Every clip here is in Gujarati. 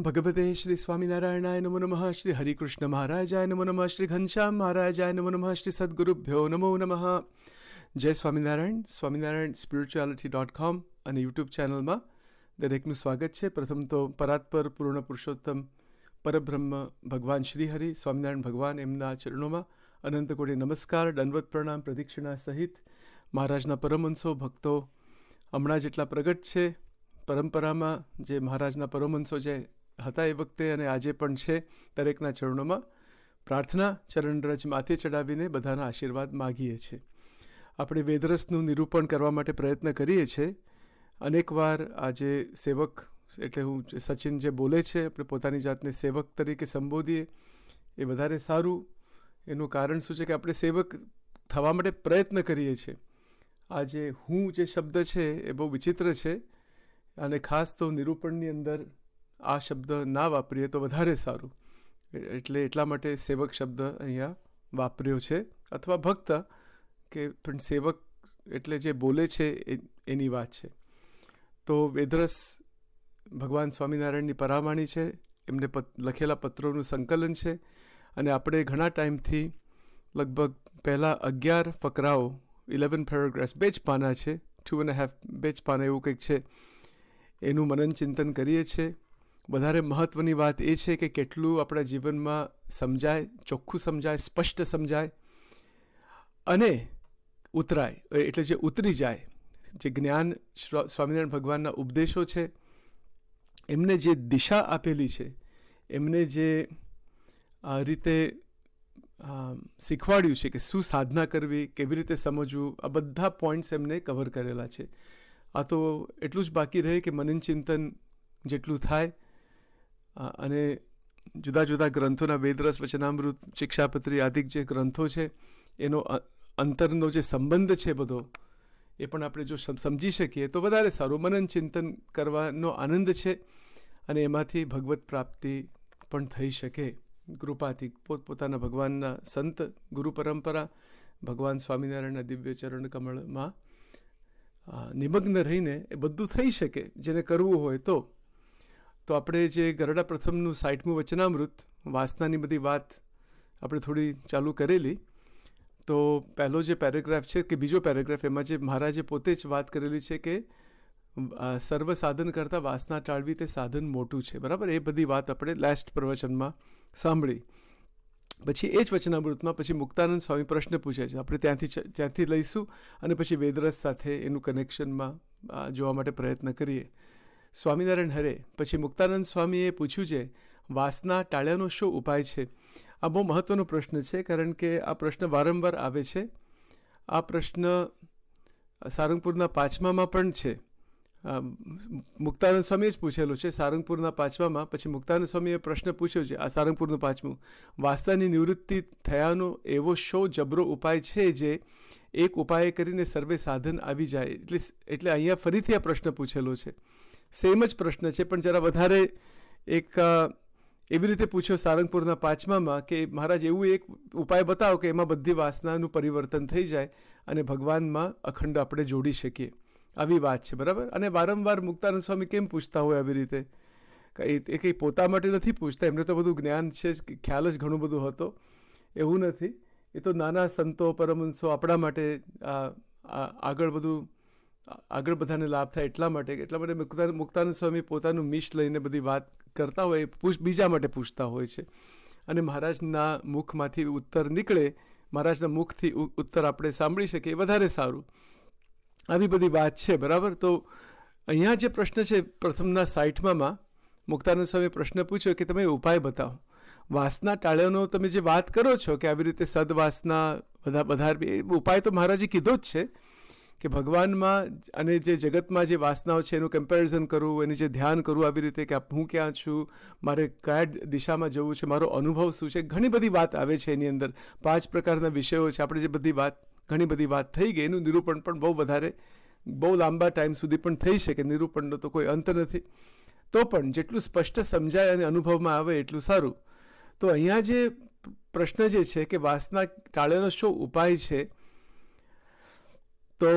ભગવતે શ્રી સ્વામિનારાયણાય નમો નમઃ. શ્રી હરિકૃષ્ણ મહારાજાય નમો નમઃ. શ્રી ઘનશ્યામ મહારાજાય નમો નમઃ. શ્રી સદગુરુભ્યો નમો નમઃ. જય સ્વામિનારાયણ. સ્વામિનારાયણ spirituality.com અને યુટ્યુબ ચેનલમાં દરેકનું સ્વાગત છે. પ્રથમ તો પરાત્પર પૂર્ણ પુરુષોત્તમ પરબ્રહ્મ ભગવાન શ્રીહરિ સ્વામિનારાયણ ભગવાન એમના ચરણોમાં અનંત કોટી નમસ્કાર, દંડવત પ્રણામ, પ્રદક્ષિણા સહિત મહારાજના પરમહંસો ભક્તો હમણાં જેટલા પ્રગટ છે પરંપરામાં, જે મહારાજના પરમહંસો જે હતા એ વખતે અને આજે પણ છે, દરેકના ચરણોમાં પ્રાર્થના ચરણરજ માથે ચડાવીને બધાના આશીર્વાદ માગીએ છીએ. આપણે વેદરસનું નિરૂપણ કરવા માટે પ્રયત્ન કરીએ છીએ. અનેકવાર આજે સેવક એટલે હું સચિન જે બોલે છે, આપણે પોતાની જાતને સેવક તરીકે સંબોધીએ એ વધારે સારું. એનું કારણ શું છે કે આપણે સેવક થવા માટે પ્રયત્ન કરીએ છીએ. આ જે હું જે શબ્દ છે એ બહુ વિચિત્ર છે અને ખાસ તો નિરૂપણની અંદર આ શબ્દ ના વાપરીએ તો વધારે સારું. એટલે એટલા માટે સેવક શબ્દ અહીંયા વાપર્યો છે, અથવા ભક્ત કે પણ સેવક એટલે જે બોલે છે એની વાત છે. તો વેદરસ ભગવાન સ્વામિનારાયણની પરાવાણી છે, એમને લખેલા પત્રોનું સંકલન છે અને આપણે ઘણા ટાઈમથી લગભગ પહેલાં 11 ફકરાઓ 11 પેરેગ્રાફ્સ, 2 જ પાના છે, 2.5 2 જ પાના એવું કંઈક છે, એનું મનન ચિંતન કરીએ છીએ. વધારે મહત્ત્વની વાત એ છે કે કેટલું આપણા જીવનમાં સમજાય, ચોખ્ખું સમજાય, સ્પષ્ટ સમજાય અને ઉતરાય, એટલે જે ઉતરી જાય. જે જ્ઞાન સ્વામિનારાયણ ભગવાનના ઉપદેશો છે, એમને જે દિશા આપેલી છે, એમને જે રીતે શીખવાડ્યું છે કે શું સાધના કરવી, કેવી રીતે સમજવું, આ બધા પોઈન્ટ્સ એમને કવર કરેલા છે. આ તો એટલું જ બાકી રહે કે મનન ચિંતન જેટલું થાય અને જુદા જુદા ગ્રંથોના વેદરસ, વચનામૃત, શિક્ષાપત્રી આદિ જે ગ્રંથો છે એનો અંતરનો જે સંબંધ છે બધો એ પણ આપણે જો સમજી શકીએ તો વધારે સારું. મનન ચિંતન કરવાનો આનંદ છે અને એમાંથી ભગવત પ્રાપ્તિ પણ થઈ શકે કૃપાથી. પોતપોતાના ભગવાનના સંત, ગુરુ પરંપરા, ભગવાન સ્વામિનારાયણના દિવ્ય ચરણ કમળમાં નિમગ્ન રહીને એ બધું થઈ શકે જેને કરવું હોય તો. તો આપણે જે ગરડા પ્રથમનું 60મું વચનામૃત, વાસનાની બધી વાત આપણે થોડી ચાલુ કરેલી. તો પહેલો જે પેરેગ્રાફ છે કે બીજો પેરેગ્રાફ, એમાં જે મહારાજે પોતે જ વાત કરેલી છે કે સર્વ સાધન કરતાં વાસના ટાળવી તે સાધન મોટું છે, બરાબર. એ બધી વાત આપણે લાસ્ટ પ્રવચનમાં સાંભળી. પછી એ જ વચનામૃતમાં પછી મુક્તાનંદ સ્વામી પ્રશ્ન પૂછે છે, આપણે ત્યાંથી લઈશું અને પછી વેદરસ સાથે એનું કનેક્શનમાં જોવા માટે પ્રયત્ન કરીએ. સ્વામિનારાયણ હરે પછી મુક્તાનંદ સ્વામીએ પૂછ્યું છે, વાસના ટાળ્યાનો શું ઉપાય છે? આ બહુ મહત્ત્વનો પ્રશ્ન છે, કારણ કે આ પ્રશ્ન વારંવાર આવે છે. આ પ્રશ્ન સારંગપુરના 5મામાં પણ છે. મુક્તાનંદ સ્વામીએ જ પૂછેલો છે સારંગપુરના 5મામાં. પછી મુક્તાનંદ સ્વામીએ પ્રશ્ન પૂછ્યો છે, આ સારંગપુરનું 5મું, વાસનાની નિવૃત્તિ થયાનો એવો શો જબરો ઉપાય છે જે એક ઉપાય કરીને સર્વે સાધન આવી જાય. એટલે અહીંયા ફરીથી આ પ્રશ્ન પૂછેલો છે. સેમ જ પ્રશ્ન છે પણ જરા વધારે એક એવી રીતે પૂછ્યો સારંગપુરના 5મામાં કે મહારાજ એવું એક ઉપાય બતાવો કે એમાં બધી વાસનાનું પરિવર્તન થઈ જાય અને ભગવાનમાં અખંડ આપણે જોડી શકીએ. આવી વાત છે, બરાબર. અને વારંવાર મુક્તાનંદ સ્વામી કેમ પૂછતા હોય આવી રીતે? એ કંઈ પોતા માટે નથી પૂછતા, એમને તો બધું જ્ઞાન છે જ, ખ્યાલ જ ઘણું બધું હતો, એવું નથી. એ તો નાના સંતો, પરમહંસો આપણા માટે આગળ બધાને લાભ થાય એટલા માટે મુક્તાનંદ સ્વામી પોતાનું મિશ લઈને બધી વાત કરતા હોય, બીજા માટે પૂછતા હોય છે. અને મહારાજના મુખમાંથી ઉત્તર નીકળે, મહારાજના મુખથી ઉત્તર આપણે સાંભળી શકીએ, વધારે સારું. આવી બધી વાત છે, બરાબર. તો અહીંયા જે પ્રશ્ન છે પ્રથમના 60મામાં મુક્તાનંદ સ્વામીએ પ્રશ્ન પૂછ્યો કે તમે ઉપાય બતાવો. વાસના ટાળ્યાનો તમે જે વાત કરો છો કે આવી રીતે સદવાસના વધારવી, ઉપાય તો મહારાજે કીધો જ છે કે ભગવાનમાં અને જે જગતમાં જે વાસનાઓ છે એનું કમ્પેરિઝન કરવું, એની જે ધ્યાન કરવું આવી રીતે કે હું ક્યાં છું, મારે કયા દિશામાં જવું છે, મારો અનુભવ શું છે, ઘણી બધી વાત આવે છે એની અંદર. 5 પ્રકારના વિષયો છે. આપણે જે ઘણી બધી વાત થઈ ગઈ, એનું નિરૂપણ પણ બહુ લાંબા ટાઈમ સુધી પણ થઈ શકે. નિરૂપણનો તો કોઈ અંત નથી. તો પણ જેટલું સ્પષ્ટ સમજાય અને અનુભવમાં આવે એટલું સારું. તો અહીંયા જે પ્રશ્ન જે છે કે વાસના ટાળ્યાનો શું ઉપાય છે, તો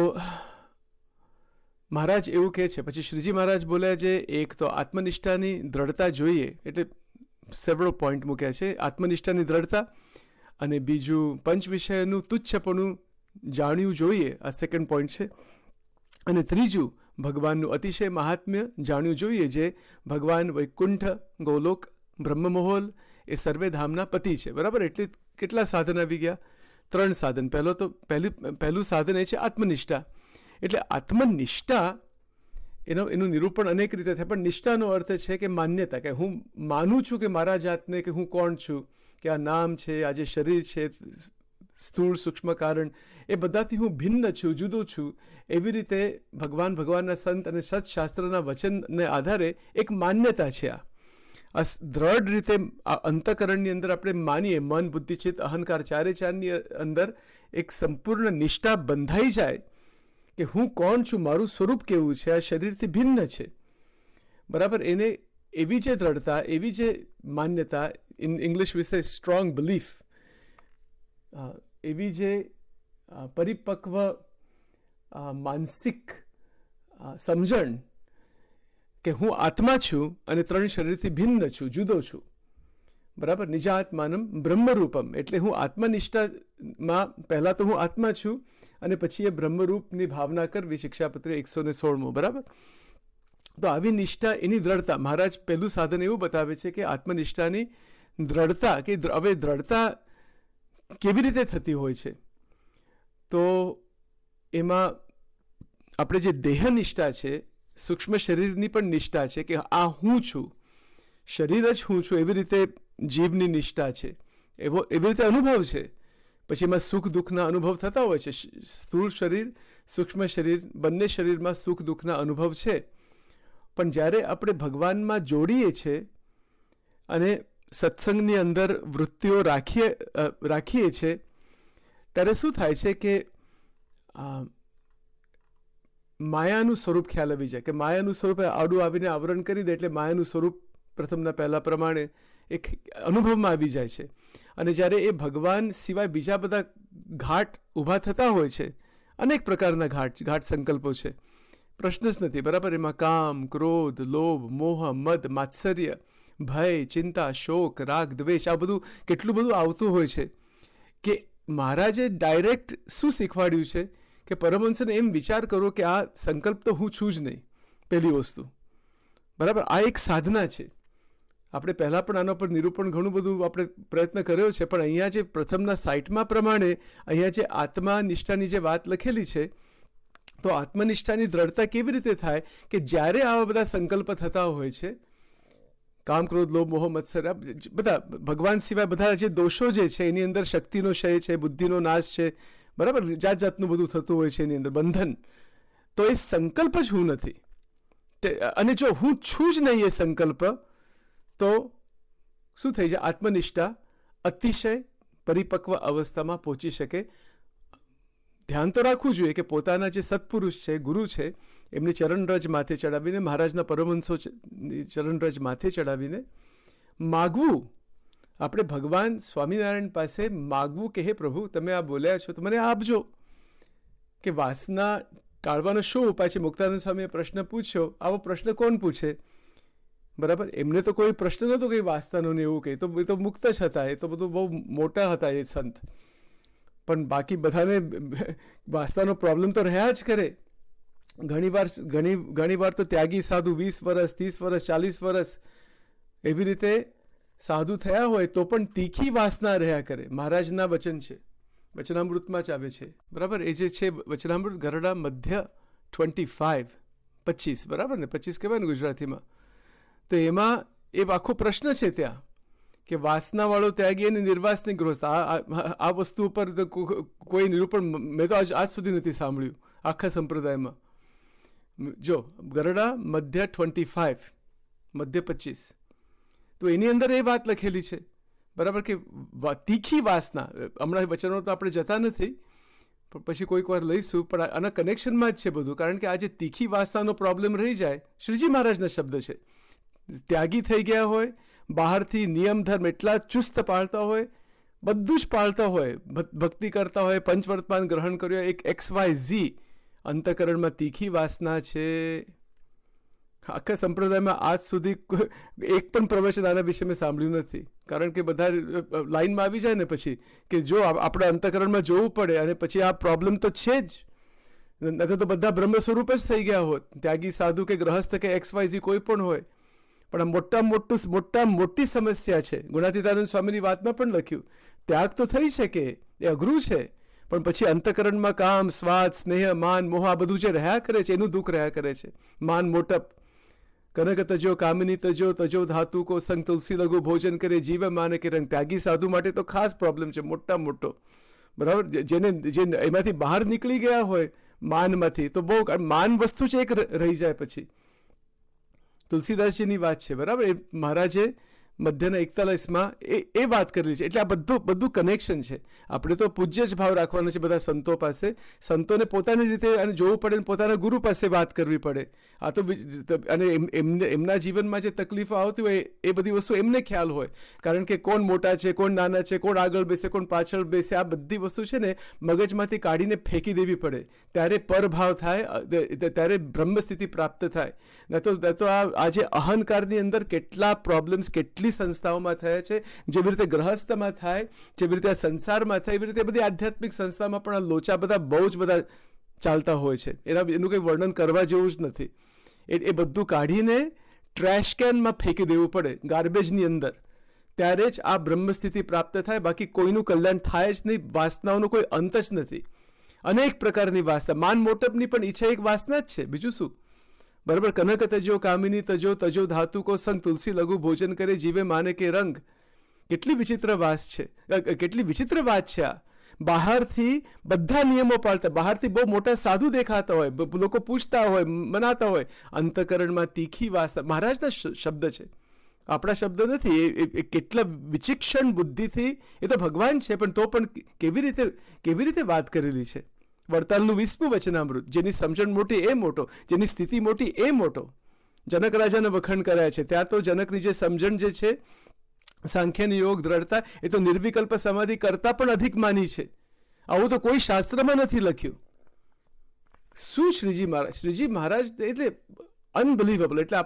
મહારાજ એવું કહે છે. પછી શ્રીજી મહારાજ બોલ્યા છે, એક તો આત્મનિષ્ઠાની દ્રઢતા જોઈએ, એટલે સેવરલ પોઈન્ટ મૂક્યા છે. આત્મનિષ્ઠાની દ્રઢતા, અને બીજું પંચ વિષયનું તુચ્છપણું જાણ્યું જોઈએ, આ સેકન્ડ પોઈન્ટ છે. અને ત્રીજું ભગવાનનું અતિશય મહાત્મ્ય જાણ્યું જોઈએ, જે ભગવાન વૈકુંઠ, ગોલોક, બ્રહ્મમહોલ એ સર્વે ધામના પતિ છે. બરાબર? એટલે કેટલા સાધન આવી ગયા? 3 સાધન. પહેલું સાધન એ છે આત્મનિષ્ઠા. એટલે આત્મનિષ્ઠા એનું નિરૂપણ અનેક રીતે થાય, પણ નિષ્ઠાનો અર્થ છે કે માન્યતા, કે હું માનું છું કે મારા જાતને, કે હું કોણ છું, કે આ નામ છે, આ જે શરીર છે, સ્થૂળ સૂક્ષ્મ કારણ, એ બધાથી હું ભિન્ન છું, જુદો છું. એવી રીતે ભગવાનના સંત અને સત્શાસ્ત્રના વચનને આધારે એક માન્યતા છે. આ દ્રઢ રીતે આ અંતઃકરણની અંદર આપણે માનીએ, મન, બુદ્ધિ, ચિત્ત, અહંકાર ચારેચારની અંદર એક સંપૂર્ણ નિષ્ઠા બંધાઈ જાય કે હું કોણ છું, મારું સ્વરૂપ કેવું છે, આ શરીરથી ભિન્ન છે. બરાબર? એને એવી જે દ્રઢતા, એવી જે માન્યતા, ઇંગ્લિશ વિશે સ્ટ્રોંગ બિલીફ, એવી જે પરિપક્વ માનસિક સમજણ કે હું આત્મા છું અને 3 શરીરથી ભિન્ન છું, જુદો છું. બરાબર? નિજાત્માનમ બ્રહ્મરૂપમ, એટલે હું આત્મનિષ્ઠામાં પહેલાં તો હું આત્મા છું, અને પછી એ બ્રહ્મરૂપની ભાવના કરવી. શિક્ષાપત્રી 116. બરાબર? તો આવી નિષ્ઠા, એની દ્રઢતા, મહારાજ પહેલું સાધન એવું બતાવે છે કે આત્મનિષ્ઠાની દ્રઢતા, કે હવે દ્રઢતા કેવી રીતે થતી હોય છે. તો એમાં આપણે જે દેહનિષ્ઠા છે, સૂક્ષ્મ શરીરની પણ નિષ્ઠા છે કે આ હું છું, શરીર જ હું છું, એવી રીતે જીવની નિષ્ઠા છે, એવી રીતે અનુભવ છે. પછી એમાં સુખ દુઃખના અનુભવ થતા હોય છે. સ્થૂળ શરીર, સૂક્ષ્મ શરીર, બંને શરીરમાં સુખ દુઃખના અનુભવ છે. પણ જ્યારે આપણે ભગવાનમાં જોડીએ છીએ અને સત્સંગની અંદર વૃત્તિઓ રાખીએ છીએ, ત્યારે શું થાય છે કે માયાનું સ્વરૂપ ખ્યાલ આવી જાય, કે માયાનું સ્વરૂપ આડું આવીને આવરણ કરી દે, એટલે માયાનું સ્વરૂપ પ્રથમના પહેલા પ્રમાણે એક અનુભવમાં આવી જાય છે. અને જ્યારે એ ભગવાન સિવાય બીજા બધા ઘાટ ઊભા થતા હોય છે, અનેક પ્રકારના ઘાટ સંકલ્પો છે, પ્રશ્ન જ નથી. બરાબર? એમાં કામ, ક્રોધ, લોભ, મોહ, મદ, માત્સર્ય, ભય, ચિંતા, શોક, રાગ, દ્વેષ, આ બધું કેટલું બધું આવતું હોય છે. કે મહારાજે ડાયરેક્ટ શું શીખવાડ્યું છે કે પરમહંસને એમ વિચાર કરો કે આ સંકલ્પ તો હું છું જ નહીં, પહેલી વસ્તુ. બરાબર? આ એક સાધના છે. આપણે પહેલાં પણ આના પર નિરૂપણ ઘણું બધું આપણે પ્રયત્ન કર્યો છે, પણ અહીંયા જે પ્રથમના સાઇટમાં પ્રમાણે અહીંયા જે આત્મનિષ્ઠાની જે વાત લખેલી છે, તો આત્મનિષ્ઠાની દ્રઢતા કેવી રીતે થાય કે જ્યારે આવા બધા સંકલ્પ થતા હોય છે, કામ, ક્રોધ, લોભ, મોહ, મત્સર, બધા ભગવાન સિવાય બધા જે દોષો જે છે, એની અંદર શક્તિનો ક્ષય છે, બુદ્ધિનો નાશ છે. બરાબર? જાતનું બધું થતું હોય છે એની અંદર, બંધન. તો એ સંકલ્પ જ હું નથી. અને જો હું છું જ નહીં એ સંકલ્પ, તો શું થઈ જાય? આત્મનિષ્ઠા અતિશય પરિપક્વ અવસ્થામાં પહોંચી શકે. ધ્યાન તો રાખવું જોઈએ કે પોતાના જે સત્પુરુષ છે, ગુરુ છે, એમની ચરણરજ માથે ચડાવીને, મહારાજના પરમહંસો ચરણરજ માથે ચડાવીને માગવું. આપણે ભગવાન સ્વામિનારાયણ પાસે માગવું કે હે પ્રભુ, તમે આ બોલ્યા છો તો મને આપજો. કે વાસના ટાળવાનો શું ઉપાય છે? મુક્તાનંદ સ્વામીએ પ્રશ્ન પૂછ્યો. આવો પ્રશ્ન કોણ પૂછે? બરાબર? એમને તો કોઈ પ્રશ્ન નહોતો કંઈ વાસનાનો ને એવું કંઈ, તો એ તો મુક્ત જ હતા, એ તો બધું બહુ મોટા હતા એ સંત. પણ બાકી બધાને વાસનાનો પ્રોબ્લેમ તો રહ્યા જ કરે. ઘણી વાર તો ત્યાગી સાધુ 20 વર્ષ, 30 વર્ષ, 40 વર્ષ એવી રીતે સાધુ થયા હોય તો પણ તીખી વાસના રહ્યા કરે. મહારાજના વચન છે, વચનામૃતમાં જ આવે છે. બરાબર? એ જે છે વચનામૃત, ગરડા મધ્ય 25. બરાબર ને? 25 કહેવાય ને ગુજરાતીમાં. તો એમાં એ આખો પ્રશ્ન છે ત્યાં કે વાસનાવાળો ત્યાગી અને નિર્વાસની ગૃહસ્થ. આ વસ્તુ ઉપર કોઈ નિરૂપણ મેં તો આજ સુધી નથી સાંભળ્યું આખા સંપ્રદાયમાં. જો ગરડા મધ્ય 25, મધ્ય 25, તો એની અંદર એ વાત લખેલી છે. બરાબર? કે તીખી વાસના, હમણાં વચનો તો આપણે જતા નથી, પણ પછી કોઈક વાર લઈશું, પણ આના કનેક્શનમાં જ છે બધું. કારણ કે આ જે તીખી વાસનાનો પ્રોબ્લેમ રહી જાય, શ્રીજી મહારાજના શબ્દ છે. ત્યાગી થઈ ગયા હોય, બહારથી નિયમ ધર્મ એટલા ચુસ્ત પાળતા હોય, બધું જ પાળતા હોય, ભક્તિ કરતા હોય, પંચવર્તમાન ગ્રહણ કર્યો, એક XYZ અંતઃકરણમાં તીખી વાસના છે. આખા સંપ્રદાયમાં આજ સુધી એક પણ પ્રવચન આના વિશે મેં સાંભળ્યું નથી. કારણ કે બધા લાઈનમાં આવી જાય ને પછી કે જો આપણે અંતઃકરણમાં જોવું પડે અને પછી આ પ્રોબ્લેમ તો છે જ, નહીં તો બધા બ્રહ્મ સ્વરૂપ જ થઈ ગયા હોત. ત્યાગી સાધુ કે ગ્રહસ્થ કે XYZ કોઈ પણ હોય, પણ આ મોટી સમસ્યા છે. ગુણાતીતાનંદ સ્વામીની વાતમાં પણ લખ્યું, ત્યાગ તો થઈ શકે, એ અઘરું છે, પણ પછી અંતઃકરણમાં કામ, સ્વાદ, સ્નેહ, માન, મોહ આ બધું જે રહ્યા કરે છે એનું દુઃખ રહ્યા કરે છે. માન મોટપ, કનક તજો કામિની તજો તજો ધાતુ કો સંગ તુલસી લઘુ ભોજન કરે જીવ માને કે રંગ. ત્યાગી સાધુ માટે તો ખાસ પ્રોબ્લેમ છે, મોટો. બરાબર, જે એમાંથી બહાર નીકળી ગયા હોય માનમાંથી, તો બહુ માન વસ્તુ છે એક રહી જાય. પછી તુલસીદાસજીની વાત છે, બરાબર, એ મહારાજે મધ્યના 41માં એ વાત કરેલી છે. એટલે આ બધું કનેક્શન છે. આપણે તો પૂજ્ય જ ભાવ રાખવાનો છે બધા સંતો પાસે. સંતોને પોતાની રીતે અને જોવું પડે, પોતાના ગુરુ પાસે વાત કરવી પડે. આ તો અને એમના જીવનમાં જે તકલીફો આવતી હોય એ બધી વસ્તુ એમને ખ્યાલ હોય. કારણ કે કોણ મોટા છે, કોણ નાના છે, કોણ આગળ બેસે, કોણ પાછળ બેસે, આ બધી વસ્તુ છે ને મગજમાંથી કાઢીને ફેંકી દેવી પડે. ત્યારે પરભાવ થાય, ત્યારે બ્રહ્મ સ્થિતિ પ્રાપ્ત થાય. ન તો આજે અહંકારની અંદર કેટલા પ્રોબ્લેમ્સ કેટલી સંસ્થાઓમાં થયા છે. જેવી રીતે ગ્રહસ્થમાં થાય, જેવી રીતે સંસારમાં થાય, એવી રીતે બધી આધ્યાત્મિક સંસ્થામાં પણ આ લોચા બધા બહુ જ બધા ચાલતા હોય છે. એનું કંઈ વર્ણન કરવા જેવું જ નથી. એ બધું કાઢીને ટ્રેશ કેનમાં ફેંકી દેવું પડે, ગાર્બેજની અંદર. ત્યારે જ આ બ્રહ્મ સ્થિતિ પ્રાપ્ત થાય. બાકી કોઈનું કલ્યાણ થાય જ નહીં. વાસનાઓનો કોઈ અંત જ નથી. અનેક પ્રકારની વાસના, માન મોટપની પણ ઈચ્છા એક વાસના જ છે, બીજું શું? બરાબર, કનક તજો કામિની તજો ધાતુ કો સંગ તુલસી લઘુ ભોજન કરે જીવે માને કે રંગ. કેટલી વિચિત્ર વાત છે આ. બહારથી બધા નિયમો પાળતા, બહારથી બહુ મોટા સાધુ દેખાતા હોય, લોકો પૂછતા હોય, મનાતા હોય, અંતઃકરણમાં તીખી વાસના. મહારાજના શબ્દ છે, આપણા શબ્દ નથી. એ કેટલા વિચિક્ષણ બુદ્ધિથી, એ તો ભગવાન છે, પણ તો પણ કેવી રીતે વાત કરેલી છે. વડતાલનું 20મું વચનામૃત, જેની સમજણ મોટી એ મોટો, જેની સ્થિતિ મોટી એ મોટો. જનક રાજાને વખાણ કરાય છે. ત્યાં તો જનકની જે સમજણ જે છે, સાંખ્યની યોગ, દ્રઢતા, એ તો નિર્વિકલ્પ સમાધિ કરતાં પણ અધિક માની છે. આવું તો કોઈ શાસ્ત્રમાં નથી લખ્યું. શું શ્રીજી મહારાજ એટલે અનબિલીવેબલ. એટલે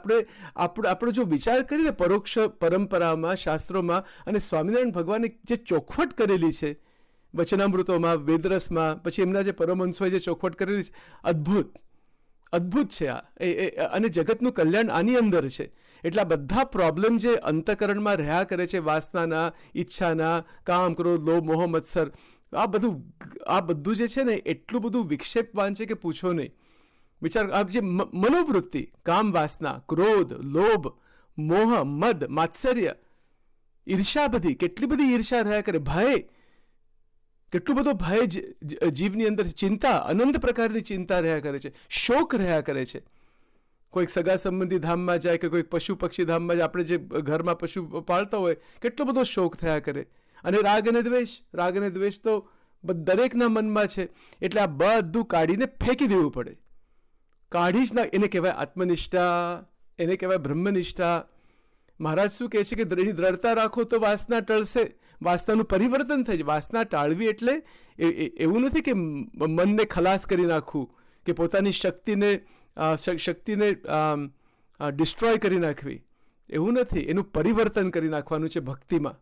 આપણે જો વિચાર કરીએ પરોક્ષ પરંપરામાં, શાસ્ત્રોમાં, અને સ્વામિનારાયણ ભગવાને જે ચોખવટ કરેલી છે વચનામૃતોમાં, વેદરસમાં, પછી એમના જે પરમહંસોએ જે ચોખવટ કરેલી છે, અદ્ભુત છે આ. અને જગતનું કલ્યાણ આની અંદર છે. એટલે આ બધા પ્રોબ્લેમ જે અંતઃકરણમાં રહ્યા કરે છે, વાસનાના, ઈચ્છાના, કામ, ક્રોધ, લોભ, મોહ, મત્સર, આ બધું જે છે ને એટલું બધું વિક્ષેપવાન છે કે પૂછો નહીં. વિચાર, આ જે મનોવૃત્તિ, કામ, વાસના, ક્રોધ, લોભ, મોહ, મદ, માત્સર્ય, ઈર્ષા, બધી કેટલી બધી ઈર્ષા રહ્યા કરે, ભય, કેટલું બધો ભય જીવની અંદર, ચિંતા, અનંત પ્રકારની ચિંતા રહ્યા કરે છે, શોક રહ્યા કરે છે. કોઈક સગા સંબંધી ધામમાં જાય કે કોઈક પશુ પક્ષી ધામમાં જાય, આપણે જે ઘરમાં પશુ પાળતા હોય, કેટલો બધો શોક થયા કરે. અને રાગ અને દ્વેષ તો દરેકના મનમાં છે. એટલે આ બધું કાઢીને ફેંકી દેવું પડે. કાઢી જ ના. એને કહેવાય આત્મનિષ્ઠા, એને કહેવાય બ્રહ્મનિષ્ઠા. મહારાજ શું કહે છે કે દ્રઢતા રાખો તો વાસના ટળશે, વાસનાનું પરિવર્તન થઈ જાય. વાસના ટાળવી એટલે એવું નથી કે મનને ખલાસ કરી નાખવું, કે પોતાની શક્તિને ડિસ્ટ્રોય કરી નાખવી, એવું નથી. એનું પરિવર્તન કરી નાખવાનું છે ભક્તિમાં.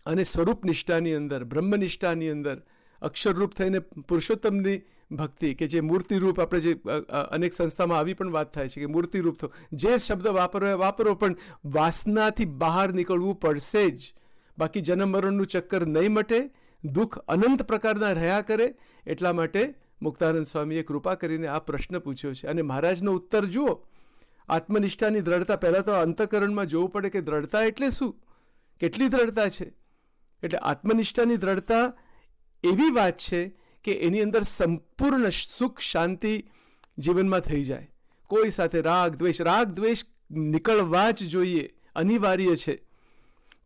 અને સ્વરૂપ નિષ્ઠાની અંદર, બ્રહ્મનિષ્ઠાની અંદર, અક્ષરરૂપ થઈને પુરુષોત્તમની ભક્તિ, કે જે મૂર્તિરૂપ, આપણે જે અનેક સંસ્થામાં આવી પણ વાત થાય છે કે મૂર્તિરૂપ થો, જે શબ્દ વાપરો, પણ વાસનાથી બહાર નીકળવું પડશે જ. બાકી જન્મ મરણનું ચક્કર નહીં મટે, દુઃખ અનંત પ્રકારના રહ્યા કરે. એટલા માટે મુક્તાનંદ સ્વામીએ કૃપા કરીને આ પ્રશ્ન પૂછ્યો છે. અને મહારાજનો ઉત્તર જુઓ. આત્મનિષ્ઠાની દ્રઢતા, પહેલાં તો અંતઃકરણમાં જોવું પડે કે દ્રઢતા એટલે શું, કેટલી દ્રઢતા છે. એટલે આત્મનિષ્ઠાની દ્રઢતા એવી વાત છે કે એની અંદર સંપૂર્ણ સુખ, શાંતિ જીવનમાં થઈ જાય. કોઈ સાથે રાગ દ્વેષ નીકળવા જ જોઈએ, અનિવાર્ય છે.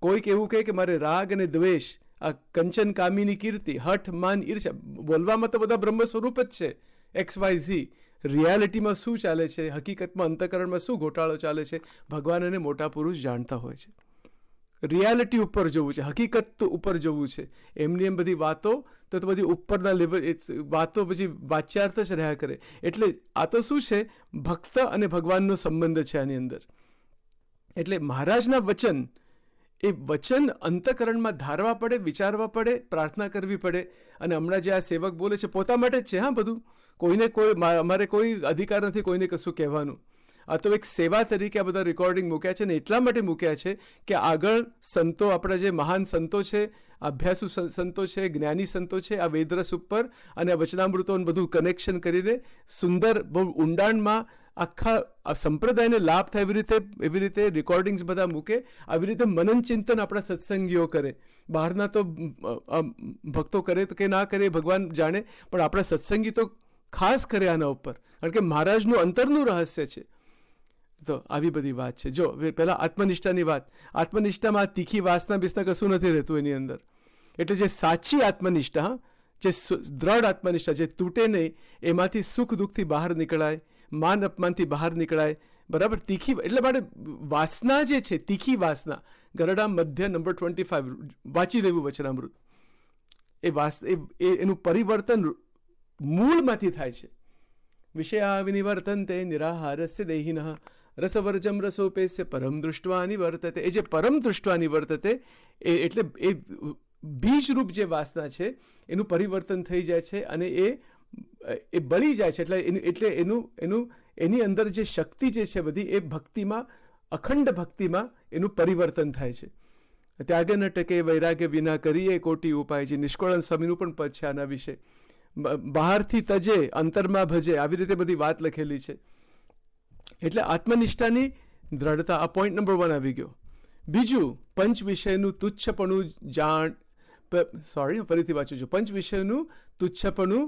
કોઈક એવું કહે કે મારે રાગ અને દ્વેષ, આ કંચન કામીની કીર્તિ, હઠ, માન, ઈર્ષા, બોલવામાં તો બધા બ્રહ્મ સ્વરૂપ જ છે, XYZ. રિયાલિટીમાં શું ચાલે છે, હકીકતમાં અંતઃકરણમાં શું ગોટાળો ચાલે છે, ભગવાન અને મોટા પુરુષ જાણતા હોય છે. રિયાલિટી ઉપર જવું છે, હકીકત ઉપર જવું છે. એમની એમ બધી વાતો તો બધી ઉપરના લેવલ વાતો પછી વાચ્યાર્થ જ રહ્યા કરે. એટલે આ તો શું છે, ભક્ત અને ભગવાનનો સંબંધ છે આની અંદર. એટલે મહારાજના વચન, એ વચન અંતઃકરણમાં ધારવા પડે, વિચારવા પડે, પ્રાર્થના કરવી પડે. અને હમણાં જે આ સેવક બોલે છે પોતા માટે જ છે. હા, બધું કોઈને કોઈ, અમારે કોઈ અધિકાર નથી કોઈને કશું કહેવાનું. આ તો એક સેવા તરીકે આ બધા રેકોર્ડિંગ મૂક્યા છે, ને એટલા માટે મૂક્યા છે કે આગળ સંતો, આપણા જે મહાન સંતો છે, અભ્યાસુ સંતો છે, જ્ઞાની સંતો છે, આ વેદરસ ઉપર અને આ વચનામૃતો બધું કનેક્શન કરીને સુંદર, બહુ ઊંડાણમાં આખા સંપ્રદાયને લાભ થાય એવી રીતે રેકોર્ડિંગ્સ બધા મૂકે. આવી રીતે મનન ચિંતન આપણા સત્સંગીઓ કરે. બહારના તો ભક્તો કરે તો કે ના કરે ભગવાન જાણે, પણ આપણા સત્સંગી તો ખાસ કરે આના ઉપર, કારણ કે મહારાજનું અંતરનું રહસ્ય છે. તો આવી બધી વાત છે. જો પહેલાં આત્મનિષ્ઠાની વાત. આત્મનિષ્ઠામાં તીખી વાસના બીસના કશું નથી રહેતું એની અંદર. એટલે જે સાચી આત્મનિષ્ઠા, જે દ્રઢ આત્મનિષ્ઠા, જે તૂટે નહીં, એમાંથી સુખ દુઃખથી બહાર નીકળાય, માન અપમાનથી બહાર નીકળાય. બરાબર? તીખી, એટલે માટે વાસના જે છે, તીખી વાસના, ગરડા મધ્ય નંબર 25 વાંચી લેવું વચનામૃત. એનું પરિવર્તન મૂળમાંથી થાય છે. વિષયા વિનિવર્તન તે નિરાહારસ્ય દેહિનઃ રસવર્જમ રસોપેસ્ય પરમ દૃષ્ટવા નિવર્તતે. એ જે પરમ દૃષ્ટવા નિવર્તતે, એટલે એ બીજરૂપ જે વાસના છે એનું પરિવર્તન થઈ જાય છે અને એ બળી જાય છે. એટલે એની અંદર જે શક્તિ જે છે બધી, એ ભક્તિમાં, અખંડ ભક્તિમાં એનું પરિવર્તન થાય છે. ત્યાગે ન ટકે વૈરાગ્ય વિના કરીએ કોટી ઉપાય. જે નિષ્કળાનંદ સ્વામીનું પણ પદ છે આના વિશે. બહારથી તજે અંતરમાં ભજે, આવી રીતે બધી વાત લખેલી છે. એટલે આત્મનિષ્ઠાની દ્રઢતા, આ પોઈન્ટ નંબર 1 આવી ગયો. બીજું, પંચ વિષયનું તુચ્છપણું ફરીથી વાંચું છું. પંચ વિષયનું તુચ્છપણું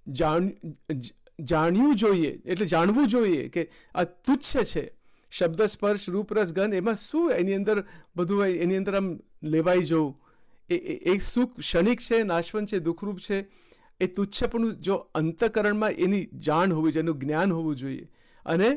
જાણ્યું જોઈએ, એટલે જાણવું જોઈએ કે આ તુચ્છ છે. શબ્દ, સ્પર્શ, રૂપ, રસ, ગંધ, એમાં શું એની અંદર બધું, એની અંદર આમ લેવાઈ જવું. એ સુખ ક્ષણિક છે, નાશવંત છે, દુઃખરૂપ છે. એ તુચ્છપણું જો અંતઃકરણમાં એની જાણ હોવી જોઈએ, એનું જ્ઞાન હોવું જોઈએ, અને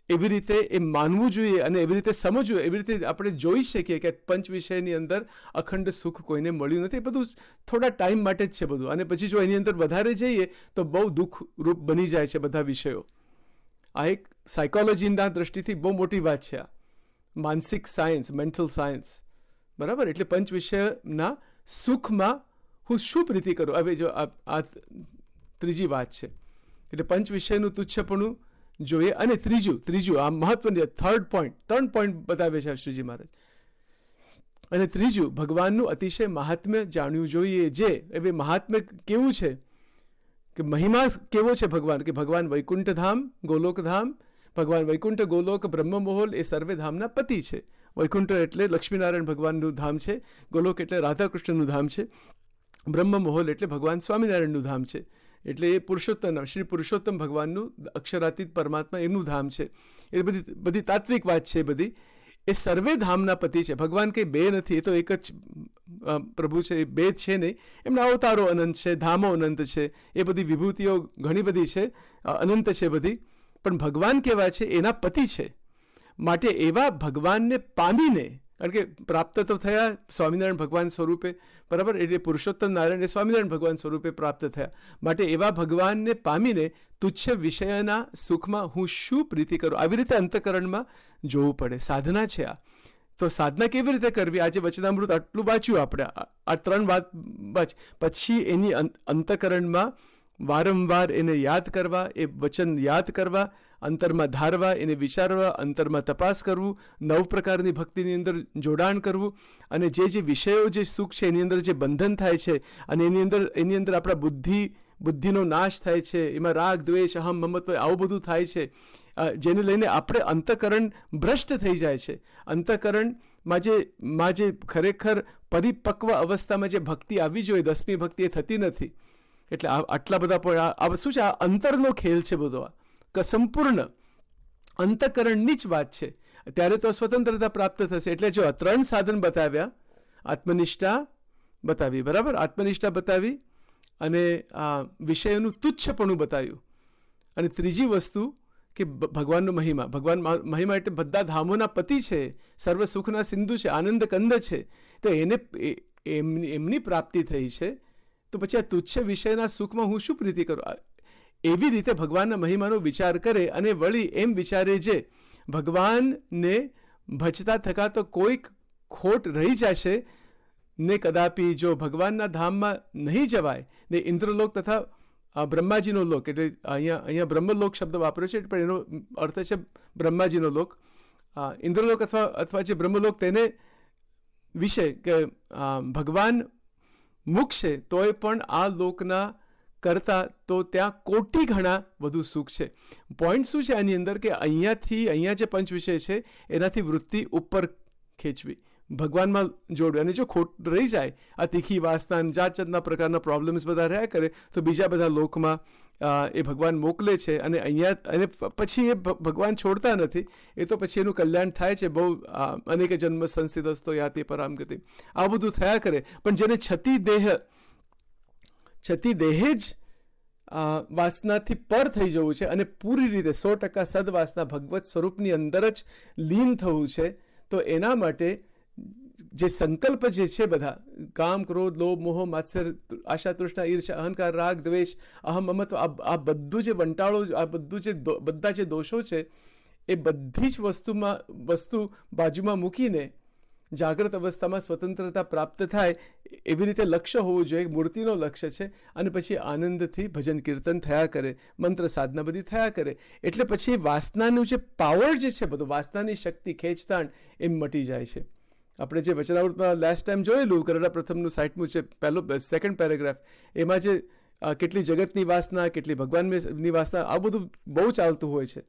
એવી રીતે એ માનવું જોઈએ અને એવી રીતે સમજવું. એવી રીતે આપણે જોઈ શકીએ કે પંચ વિષયની અંદર અખંડ સુખ કોઈને મળ્યું નથી. એ બધું થોડા ટાઈમ માટે જ છે બધું. અને પછી જો એની અંદર વધારે જઈએ તો બહુ દુઃખરૂપ બની જાય છે બધા વિષયો. આ એક સાયકોલોજીના દ્રષ્ટિથી બહુ મોટી વાત છે. આ માનસિક સાયન્સ, મેન્ટલ સાયન્સ. બરાબર? એટલે પંચ વિષયના સુખમાં હું શું પ્રીતિ કરું. હવે જો આ ત્રીજી વાત છે. એટલે પંચ વિષયનું તુચ્છપણું જોઈએ. અને ત્રીજું આ મહત્વની ત્રણ પોઈન્ટ બતાવે છે શ્રીજી મહારાજ. અને ત્રીજું, ભગવાનનું અતિશય મહાત્મ્ય જાણવું જોઈએ. જે હવે મહાત્મ્ય કેવું છે, કે મહિમા કેવો છે ભગવાન, કે ભગવાન વૈકુંઠ ધામ, ગોલોક ધામ, ભગવાન વૈકુંઠ, ગોલોક, બ્રહ્મમહોલ એ સર્વે ધામના પતિ છે. વૈકુંઠ એટલે લક્ષ્મીનારાયણ ભગવાનનું ધામ છે. ગોલોક એટલે રાધાકૃષ્ણનું ધામ છે. બ્રહ્મમહોલ એટલે ભગવાન સ્વામિનારાયણનું ધામ છે. એટલે એ પુરુષોત્તમ, શ્રી પુરુષોત્તમ ભગવાનનું, અક્ષરાતીત પરમાત્મા એનું ધામ છે. એ બધી તાત્વિક વાત છે. બધી એ સર્વે ધામના પતિ છે. ભગવાન કંઈ બે નથી, એ તો એક જ પ્રભુ છે. એ બે છે નહીં. એમના અવતારો અનંત છે, ધામો અનંત છે, એ બધી વિભૂતિઓ ઘણી બધી છે, અનંત છે બધી. પણ ભગવાન કેવા છે, એના પતિ છે. માટે એવા ભગવાનને પામીને, કારણ કે પ્રાપ્ત તો થયા સ્વામિનારાયણ ભગવાન સ્વરૂપે, બરાબર? એટલે પુરુષોત્તમ નારાયણ એ સ્વામિનારાયણ ભગવાન સ્વરૂપે પ્રાપ્ત થયા. માટે એવા ભગવાનને પામીને તુચ્છ વિષયના સુખમાં હું શું પ્રીતિ કરું, આવી રીતે અંતઃકરણમાં જોવું પડે. સાધના છે આ. તો સાધના કેવી રીતે કરવી? આજે વચનામૃત આટલું વાંચ્યું આપણે, આ 3 વાત પછી એની અંતઃકરણમાં વારંવાર એને યાદ કરવા, એ વચન યાદ કરવા, અંતરમાં ધારવા, એને વિચારવા, અંતરમાં તપાસ કરવું, 9 પ્રકારની ભક્તિની અંદર જોડાણ કરવું. અને જે વિષયો, જે સુખ છે એની અંદર જે બંધન થાય છે, અને એની અંદર આપણા બુદ્ધિનો નાશ થાય છે, એમાં રાગ, દ્વેષ, અહમ, મમત્વ આવું બધું થાય છે, જેને લઈને આપણે અંતઃકરણ ભ્રષ્ટ થઈ જાય છે. અંતઃકરણમાં જે ખરેખર પરિપક્વ અવસ્થામાં જે ભક્તિ આવવી જોઈએ, 10મી ભક્તિ, એ થતી નથી. એટલે આટલા બધા શું છે, આ અંતરનો ખેલ છે બધો. સંપૂર્ણ અંતઃકરણની જ વાત છે. ત્યારે તો સ્વતંત્રતા પ્રાપ્ત થશે. એટલે જો આ 3 સાધન બતાવ્યા, આત્મનિષ્ઠા બતાવી, બરાબર? આત્મનિષ્ઠા બતાવી, અને આ વિષયનું તુચ્છપણું બતાવ્યું. અને ત્રીજી વસ્તુ કે ભગવાનનો મહિમા, મહિમા એટલે બધા ધામોના પતિ છે, સર્વ સુખના સિંધુ છે, આનંદ કંદ છે, તો એને એમની પ્રાપ્તિ થઈ છે, તો પછી આ તુચ્છ વિષયના સુખમાં હું શું પ્રીતિ કરું? એવી રીતે ભગવાનના મહિમાનો વિચાર કરે અને વળી એમ વિચારે જે ભગવાનને ભજતા થકા તો કોઈક ખોટ રહી જશે ને કદાપી જો ભગવાનના ધામમાં નહીં જવાય ને ઇન્દ્રલોક તથા બ્રહ્માજીનો લોક, એટલે અહીંયા બ્રહ્મલોક શબ્દ વાપર્યો છે પણ એનો અર્થ છે બ્રહ્માજીનો લોક. ઇન્દ્રલોક અથવા જે બ્રહ્મલોક તેને વિશે કે ભગવાન મૂકશે તોય પણ આ લોકના કરતાં તો ત્યાં કોટી ગણા વધુ સુખ છે. પોઈન્ટ શું છે આની અંદર કે અહીંયા જે પંચ વિષય છે એનાથી વૃત્તિ ઉપર ખેંચવી, ભગવાનમાં જોડવી. અને જો ખોટ રહી જાય, આ તીખી વાસના જાત જાતના પ્રકારના પ્રોબ્લેમ્સ બધા રહ્યા કરે, તો બીજા બધા લોકમાં એ ભગવાન મોકલે છે અને અને પછી એ ભગવાન છોડતા નથી, એ તો પછી એનું કલ્યાણ થાય છે. બહુ અનેક જન્મ સંસિદ્ધસ્તો યાતિ પરામ ગતિ, આ બધું થયા કરે. પણ જેને છતી દેહે જ વાસનાથી પર થઈ જવું છે અને પૂરી રીતે 100% સદવાસના ભગવત સ્વરૂપની અંદર જ લીન થવું છે, તો એના માટે જે સંકલ્પ જે છે બધા કામ, ક્રોધ, લોભ, મોહ, માત્સર, આશા, તૃષ્ણા, ઈર્ષા, અહંકાર, રાગ, દ્વેષ, અહમ, મમત્વ, આ બધું જે વંટાળો, આ બધા જે દોષો છે એ બધી જ વસ્તુ બાજુમાં મૂકીને જાગ્રત અવસ્થામાં સ્વતંત્રતા પ્રાપ્ત થાય એવી રીતે લક્ષ્ય હોવું જોઈએ. મૂર્તિનો લક્ષ્ય છે. અને પછી આનંદથી ભજન કીર્તન થયા કરે, મંત્ર સાધના બધી થયા કરે, એટલે પછી વાસનાનું જે પાવર જે છે બધું, વાસનાની શક્તિ, ખેંચતાણ એમ મટી જાય છે. આપણે જે વચનામૃતમાં લાસ્ટ ટાઈમ જોયેલું, કરોડા પ્રથમનું 60મું છે સેકન્ડ પેરેગ્રાફ, એમાં જે કેટલી જગતની વાસના, કેટલી ભગવાનની વાસના, આ બધું બહુ ચાલતું હોય છે.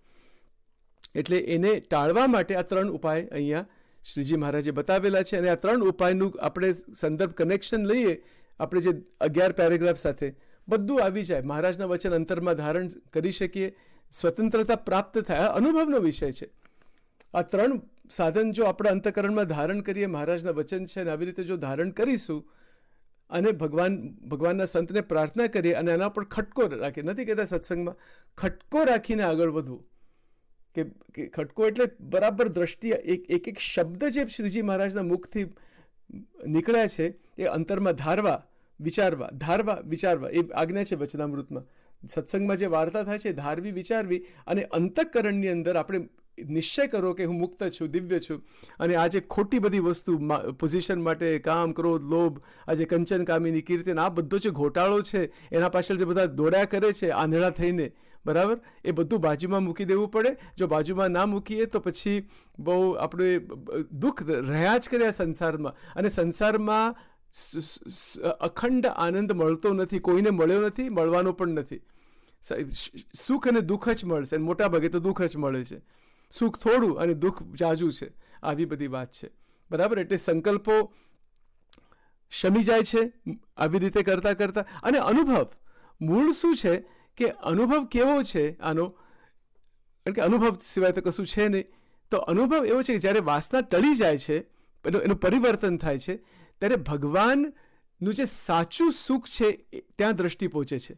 એટલે એને ટાળવા માટે આ 3 ઉપાય અહીંયા શ્રીજી મહારાજે બતાવેલા છે. અને આ 3 ઉપાયનું આપણે સંદર્ભ કનેક્શન લઈએ, આપણે જે 11 પેરેગ્રાફ સાથે બધું આવી જાય. મહારાજના વચન અંતરમાં ધારણ કરી શકીએ, સ્વતંત્રતા પ્રાપ્ત થાય, અનુભવનો વિષય છે. આ 3 સાધન જો આપણે અંતઃકરણમાં ધારણ કરીએ, મહારાજના વચન છે, અને આવી રીતે જો ધારણ કરીશું અને ભગવાનના સંતને પ્રાર્થના કરીએ અને એના પર ખટકો રાખીએ, નથી કહેતા સત્સંગમાં ખટકો રાખીને આગળ વધવું, કે ખટકો એટલે બરાબર દ્રષ્ટિ, એક શબ્દ જે શ્રીજી મહારાજના મુખથી નીકળ્યા છે એ અંતરમાં ધારવા વિચારવા, એ આજ્ઞા છે વચનામૃતમાં. સત્સંગમાં જે વાર્તા થાય છે ધારવી, વિચારવી, અને અંતઃકરણની અંદર આપણે નિશ્ચય કરો કે હું મુક્ત છું, દિવ્ય છું. અને આ જે ખોટી બધી વસ્તુ પોઝિશન માટે, કામ, ક્રોધ, લોભ, આ જે કંચન, કામિની, કીર્તન, આ બધો જે ઘોટાળો છે એના પાછળ જે બધા દોડ્યા કરે છે આંધળા થઈને, બરાબર, એ બધું બાજુમાં મૂકી દેવું પડે. જો બાજુમાં ના મૂકીએ તો પછી બહુ આપણે દુઃખ રહ્યા જ કર્યા સંસારમાં. અને સંસારમાં અખંડ આનંદ મળતો નથી, કોઈને મળ્યો નથી, મળવાનો પણ નથી. સુખ અને દુઃખ જ મળશે, મોટા ભાગે તો દુઃખ જ મળે છે. સુખ થોડું અને દુઃખ જાજુ છે, આવી બધી વાત છે, બરાબર. એટલે સંકલ્પો શમી જાય છે આવી રીતે કરતાં કરતાં. અને અનુભવ મૂળ શું છે કે અનુભવ કેવો છે આનો, કારણ કે અનુભવ સિવાય તો કશું છે નહીં. તો અનુભવ એવો છે કે જ્યારે વાસના ટળી જાય છે, એનું પરિવર્તન થાય છે, ત્યારે ભગવાનનું જે સાચું સુખ છે ત્યાં દ્રષ્ટિ પહોંચે છે.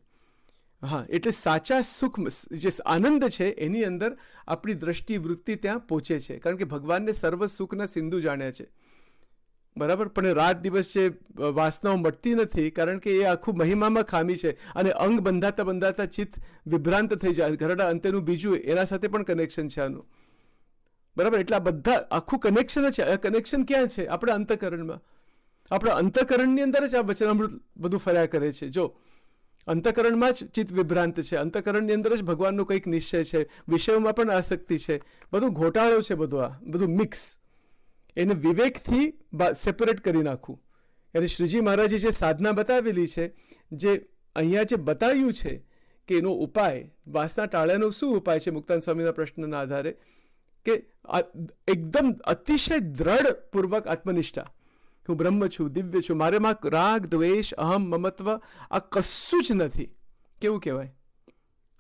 હા, એટલે સાચા સુખ, જે આનંદ છે એની અંદર આપણી દ્રષ્ટિ, વૃત્તિ ત્યાં પહોંચે છે, કારણ કે ભગવાનને સર્વ સુખના સિંધુ જાણ્યા છે, બરાબર. પણ રાત દિવસ જે વાસનાઓ મટતી નથી, કારણ કે એ આખું મહિમામાં ખામી છે. અને અંગ બંધાતા ચિત્ત વિભ્રાંત થઈ જાય. ઘરડા અંતેનું બીજું એના સાથે પણ કનેક્શન છે આનું, બરાબર. એટલે આ બધા આખું કનેક્શન છે. આ કનેક્શન ક્યાં છે? આપણા અંતઃકરણમાં. આપણા અંતઃકરણની અંદર જ આ વચનામૃત બધું ફર્યા કરે છે. જો અંતઃકરણમાં જ ચિત્ત વિભ્રાંત છે, અંતઃકરણની અંદર જ ભગવાનનો કંઈક નિશ્ચય છે, વિષયોમાં પણ આસક્તિ છે, બધું ઘોટાળો છે, બધું મિક્સ. એને વિવેકથી સેપરેટ કરી નાખવું. એટલે શ્રીજી મહારાજે જે સાધના બતાવેલી છે, જે અહીંયા જે બતાવ્યું છે કે એનો ઉપાય, વાસના ટાળ્યાનો શું ઉપાય છે, મુક્તાન સ્વામીના પ્રશ્નના આધારે, કે એકદમ અતિશય દ્રઢપૂર્વક આત્મનિષ્ઠા, હું બ્રહ્મ છું, દિવ્ય છું, મારેમાં રાગ, દ્વેષ, અહમ, મમત્વ આ કશું જ નથી. કેવું કહેવાય?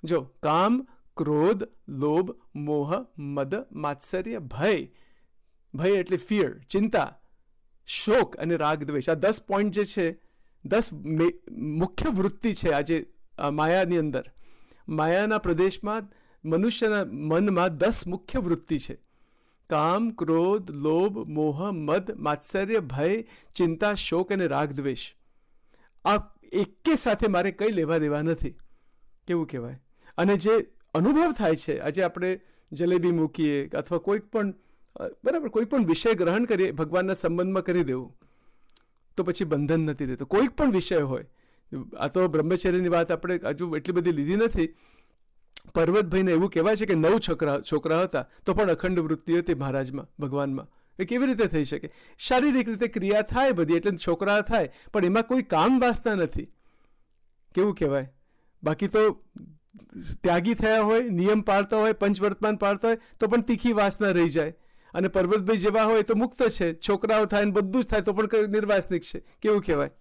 જો કામ, ક્રોધ, લોભ, મોહ, મદ, માત્સર્ય, ભય એટલે ફિયર, ચિંતા, શોક અને રાગ, દ્વેષ, આ 10 પોઈન્ટ જે છે, 10 મુખ્ય વૃત્તિ છે આજે માયાની અંદર. માયાના પ્રદેશમાં મનુષ્યના મનમાં 10 મુખ્ય વૃત્તિ છે: કામ, ક્રોધ, લોભ, મોહ, મદ, માત્સર્ય, ભય, ચિંતા, શોક અને રાગ, દ્વેષ. આ એકે સાથે મારે કંઈ લેવા દેવા નથી. કેવું કહેવાય? અને જે અનુભવ થાય છે, આજે આપણે જલેબી મૂકીએ અથવા કોઈક પણ બરાબર કોઈ પણ વિષય ગ્રહણ કરીએ, ભગવાનના સંબંધમાં કરી દેવું, તો પછી બંધન નથી રહેતું. કોઈક પણ વિષય હોય, આ તો બ્રહ્મચર્યની વાત આપણે હજુ એટલી બધી લીધી નથી. પર્વતભાઈને એવું કહેવાય છે કે 9 છોકરા હતા તો પણ અખંડ વૃત્તિ હતી મહારાજમાં, ભગવાનમાં. એ કેવી રીતે થઈ શકે? શારીરિક રીતે ક્રિયા થાય બધી, એટલે છોકરા થાય, પણ એમાં કોઈ કામ વાસના નથી. કેવું કહેવાય? બાકી તો ત્યાગી થયા હોય, નિયમ પાળતા હોય, પંચવર્તમાન પાળતા હોય, તો પણ તીખી વાસના રહી જાય. અને પર્વતભાઈ જેવા હોય તો મુક્ત છે, છોકરાઓ થાય ને બધું જ થાય તો પણ નિર્વાસનિક છે. કેવું કહેવાય?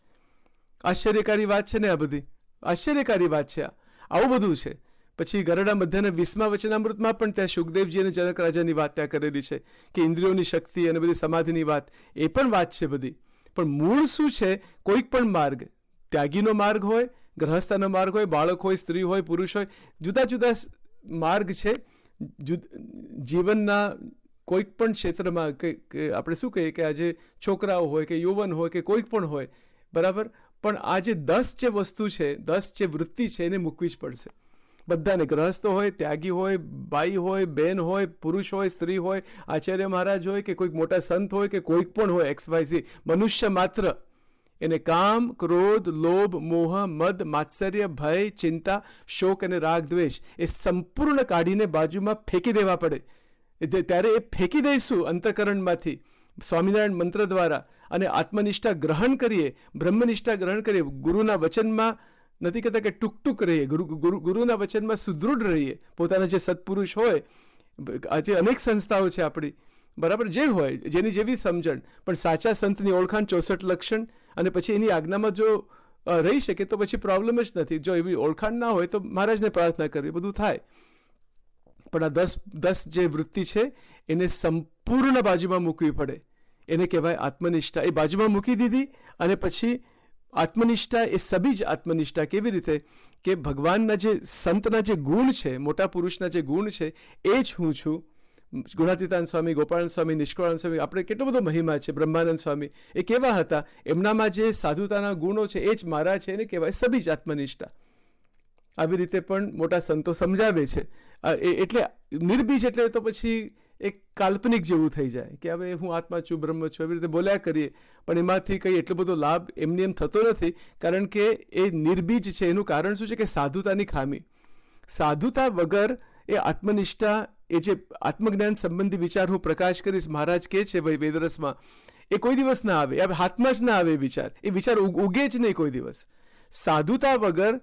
આશ્ચર્યકારી વાત છે ને આ બધી, આશ્ચર્યકારી વાત છે. આવું બધું છે. પછી ગરડા મધ્યના 20મા વચનામૃતમાં પણ ત્યાં શુકદેવજી અને જનક રાજાની વાત ત્યાં કરેલી છે કે ઇન્દ્રિયોની શક્તિ અને બધી સમાધિની વાત, એ પણ વાત છે બધી. પણ મૂળ શું છે? કોઈક પણ માર્ગ, ત્યાગીનો માર્ગ હોય, ગ્રહસ્થનો માર્ગ હોય, બાળક હોય, સ્ત્રી હોય, પુરુષ હોય, જુદા જુદા માર્ગ છે જીવનના કોઈક પણ ક્ષેત્રમાં. કે આપણે શું કહીએ કે આજે છોકરાઓ હોય કે યૌવન હોય કે કોઈક પણ હોય, બરાબર. પણ આ જે 10 જે વસ્તુ છે, 10 જે વૃત્તિ છે, એને મૂકવી જ પડશે બધાને. ગ્રહસ્થ હોય, ત્યાગી હોય, બાઈ હોય, બેન હોય, પુરુષ હોય, સ્ત્રી હોય, આચાર્ય મહારાજ હોય કે કોઈક મોટા સંત હોય કે કોઈક પણ હોય, XYZ મનુષ્ય માત્ર, એને કામ, ક્રોધ, લોભ, મોહ, મદ, માત્સર્ય, ભય, ચિંતા, શોક અને રાગ, દ્વેષ એ સંપૂર્ણ કાઢીને બાજુમાં ફેંકી દેવા પડે. ત્યારે એ ફેંકી દઈશું અંતઃકરણમાંથી સ્વામિનારાયણ મંત્ર દ્વારા, અને આત્મનિષ્ઠા ગ્રહણ કરીએ, બ્રહ્મનિષ્ઠા ગ્રહણ કરીએ, ગુરુના વચનમાં નથી કહેતા કે ટૂંક રહીએ, ગુરુના વચનમાં સુદૃઢ રહીએ. પોતાના જે સત્પુરુષ હોય, આજે અનેક સંસ્થાઓ છે આપણી, બરાબર, જે હોય જેની જેવી સમજણ, પણ સાચા સંતની ઓળખાણ 64 લક્ષણ, અને પછી એની આજ્ઞામાં જો રહી શકે તો પછી પ્રોબ્લેમ જ નથી. જો એવી ઓળખાણ ના હોય તો મહારાજને પ્રાર્થના કરવી, બધું થાય. પણ આ 10 જે વૃત્તિ છે એને સંપૂર્ણ બાજુમાં મૂકવી પડે. એને કહેવાય આત્મનિષ્ઠા. એ બાજુમાં મૂકી દીધી અને પછી આત્મનિષ્ઠા એ સબી જ આત્મનિષ્ઠા. કેવી રીતે? કે ભગવાનના જે સંતના જે ગુણ છે, મોટા પુરુષના જે ગુણ છે, એ જ હું છું. ગુણાતીતાનંદ સ્વામી, ગોપાળાનંદ સ્વામી, નિષ્કળાનંદ સ્વામી, આપણે કેટલો બધો મહિમા છે. બ્રહ્માનંદ સ્વામી એ કેવા હતા? એમનામાં જે સાધુતાના ગુણો છે એ જ મારા છે. એને કહેવાય સબી જ આત્મનિષ્ઠા. આવી રીતે પણ મોટા સંતો સમજાવે છે. એટલે નિર્બીજ એટલે તો પછી એક કાલ્પનિક જેવું થઈ જાય કે હવે હું આત્મા છું, બ્રહ્મ છું, એવી રીતે બોલ્યા કરીએ, પણ એમાંથી કંઈ એટલો બધો લાભ એમની એમ થતો નથી. કારણ કે એ નિર્બીજ છે. એનું કારણ શું છે? કે સાધુતાની ખામી. સાધુતા વગર એ આત્મનિષ્ઠા, એ જે આત્મજ્ઞાન સંબંધી વિચાર હું પ્રકાશ કરીશ, મહારાજ કહે છે ભાઈ વેદરસમાં, એ કોઈ દિવસ ના આવે. એ હાથમાં જ ના આવે વિચાર. એ વિચાર ઉગે જ નહીં કોઈ દિવસ. સાધુતા વગર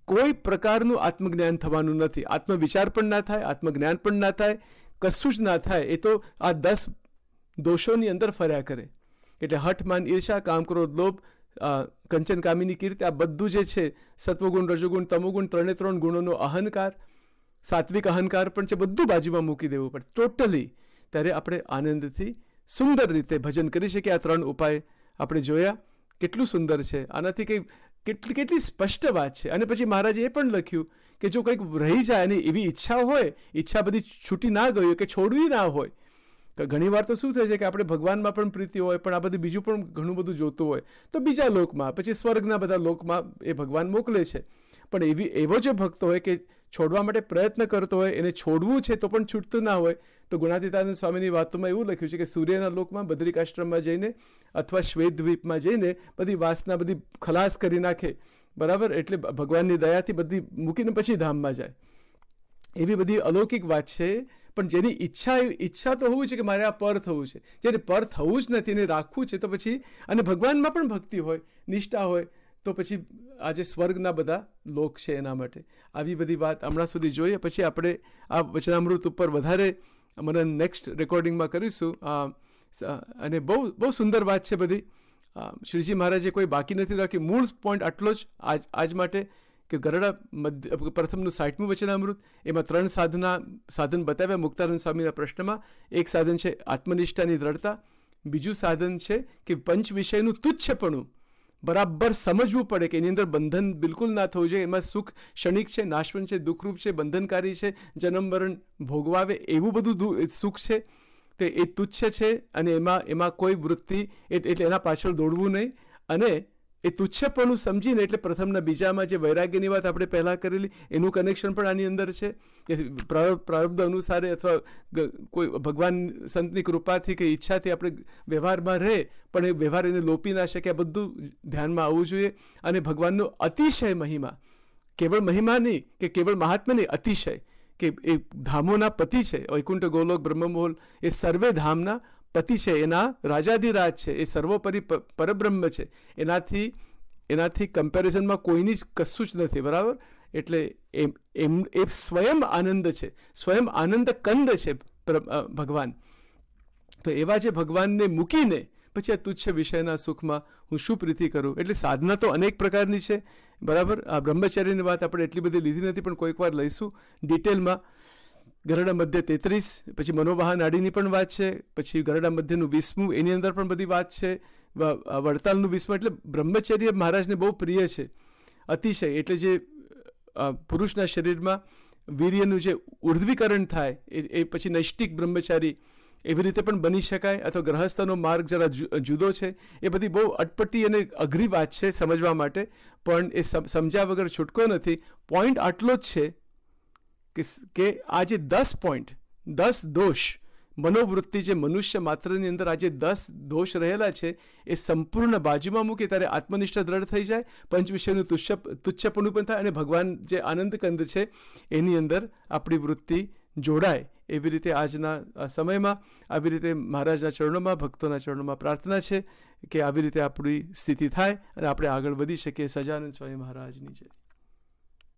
કોઈ પ્રકારનું આત્મજ્ઞાન થવાનું નથી. આત્મવિચાર પણ ના થાય, આત્મજ્ઞાન પણ ના થાય, કશું જ ના થાય. એ તો આ 10 દોષોની અંદર ફર્યા કરે. એટલે હઠ, માન, ઈર્ષા, કામ, ક્રોધ, લોભ, કંચન, કામિની, કીર્તિ, આ બધું જે છે, સત્વગુણ, રજોગુણ, તમોગુણ, 3 ગુણોનો અહંકાર, સાત્વિક અહંકાર પણ છે, બધું બાજુમાં મૂકી દેવું પડે ટોટલી. ત્યારે આપણે આનંદથી સુંદર રીતે ભજન કરી શકીએ. આ 3 ઉપાય આપણે જોયા, કેટલું સુંદર છે. આનાથી કંઈ કેટલી સ્પષ્ટ વાત છે. અને પછી મહારાજે એ પણ લખ્યું કે જો કંઈક રહી જાય અને એવી ઈચ્છા હોય, ઈચ્છા બધી છૂટી ના ગઈ હોય કે છોડવી ના હોય. ઘણી વાર તો શું થાય છે કે આપણે ભગવાનમાં પણ પ્રીતિ હોય, પણ આ બધું બીજું પણ ઘણું બધું જોતું હોય, તો બીજા લોકમાં, પછી સ્વર્ગના બધા લોકમાં એ ભગવાન મોકલે છે. પણ એવો જે ભક્ત હોય કે છોડવા માટે પ્રયત્ન કરતો હોય, એને છોડવું છે તો પણ છૂટતું ના હોય, તો ગુણાતીતાનંદ સ્વામીની વાતોમાં એવું લખ્યું છે કે સૂર્યના લોકમાં બદ્રિકાશ્રમમાં જઈને અથવા શ્વેતદ્વીપમાં જઈને બધી વાસના બધી ખલાસ કરી નાખે, બરાબર. એટલે ભગવાનની દયાથી બધી મૂકીને પછી ધામમાં જાય. એવી બધી અલૌકિક વાત છે. પણ જેની ઈચ્છા તો હોવું છે કે મારે આ પર થવું છે, જેને પર થવું જ નથી, એને રાખવું છે, તો પછી અને ભગવાનમાં પણ ભક્તિ હોય, નિષ્ઠા હોય, તો પછી આજે સ્વર્ગના બધા લોક છે એના માટે. આવી બધી વાત હમણાં સુધી જોઈએ. પછી આપણે આ વચનામૃત ઉપર વધારે મને નેક્સ્ટ રેકોર્ડિંગમાં કરીશું. અને બહુ સુંદર વાત છે બધી. શ્રીજી મહારાજે કોઈ બાકી નથી રાખ્યું. મૂળ પોઈન્ટ આટલો જ આજ માટે કે ગરડા પ્રથમનું 60મું વચનામૃત, એમાં 3 સાધન બતાવ્યા મુક્તાનંદ સ્વામીના પ્રશ્નમાં. એક સાધન છે આત્મનિષ્ઠાની દ્રઢતા, બીજું સાધન છે કે પંચ વિષયનું તુચ્છપણું, બરાબર સમજવું પડે કે એની અંદર બંધન બિલકુલ ના થવું જોઈએ. એમાં સુખ ક્ષણિક છે, નાશવંત છે, દુઃખરૂપ છે, બંધનકારી છે, જન્મ મરણ ભોગવાવે એવું બધું સુખ છે તે એ તુચ્છ છે. અને એમાં કોઈ વૃત્તિ એટલે એના પાછળ દોડવું નહીં. અને એ તુચ્છપણું સમજીને એટલે પ્રથમના બીજામાં જે વૈરાગ્યની વાત આપણે પહેલાં કરેલી એનું કનેક્શન પણ આની અંદર છે કે પ્રારબ્ધ અનુસારે અથવા કોઈ ભગવાન સંતની કૃપાથી કે ઈચ્છાથી આપણે વ્યવહારમાં રહે પણ એ વ્યવહાર એને લોપી ના શકે. આ બધું ધ્યાનમાં આવવું જોઈએ. અને ભગવાનનો અતિશય મહિમા, કેવળ મહિમા નહીં કે કેવળ મહાત્મા નહીં, અતિશય કે એ ધામોના પતિ છે. વૈકુંઠ ગોલોક બ્રહ્મમોહલ એ સર્વે ધામના પતિ છે, એના રાજાધિરાજ છે, એ સર્વોપરી પરબ્રહ્મ છે. એનાથી કમ્પેરિઝનમાં કોઈની જ કશું જ નથી. બરાબર? એટલે એ સ્વયં આનંદ છે, સ્વયં આનંદ કંદ છે ભગવાન. તો એવા જે ભગવાનને મૂકીને પછી આ તુચ્છ વિષયના સુખમાં હું શું પ્રીતિ કરું? એટલે સાધના તો અનેક પ્રકારની છે. બરાબર? આ બ્રહ્મચર્યની વાત આપણે એટલી બધી લીધી નથી, પણ કોઈક વાર લઈશું ડિટેલમાં. ગરડા મધ્ય 33, પછી મનોવાહ નાડીની પણ વાત છે, પછી ગરડા મધ્યનું 20મું એની અંદર પણ બધી વાત છે, વડતાલનું 20મું. એટલે બ્રહ્મચર્ય મહારાજને બહુ પ્રિય છે, અતિશય. એટલે જે પુરુષના શરીરમાં વીર્યનું જે ઉર્ધ્વીકરણ થાય એ પછી નૈષ્ટિક બ્રહ્મચારી એવી રીતે પણ બની શકાય, અથવા ગ્રહસ્થનો માર્ગ જરા જુદો છે. એ બધી બહુ અટપટી અને અઘરી વાત છે સમજવા માટે, પણ એ સમજ્યા વગર છૂટકો નથી. પોઈન્ટ આટલો જ છે કે આ જે 10 પોઈન્ટ, 10 દોષ મનોવૃત્તિ જે મનુષ્ય માત્રની અંદર આ જે 10 દોષ રહેલા છે એ સંપૂર્ણ બાજુમાં મૂકી ત્યારે આત્મનિષ્ઠ દ્રઢ થઈ જાય, પંચ વિષયનું તુચ્છપણું પણ થાય, અને ભગવાન જે આનંદકંદ છે એની અંદર આપણી વૃત્તિ જોડાય. એવી રીતે આજના સમયમાં આવી રીતે મહારાજના ચરણોમાં, ભક્તોના ચરણોમાં પ્રાર્થના છે કે આવી રીતે આપણી સ્થિતિ થાય અને આપણે આગળ વધી શકીએ. સજાનંદ સ્વામી મહારાજની જય.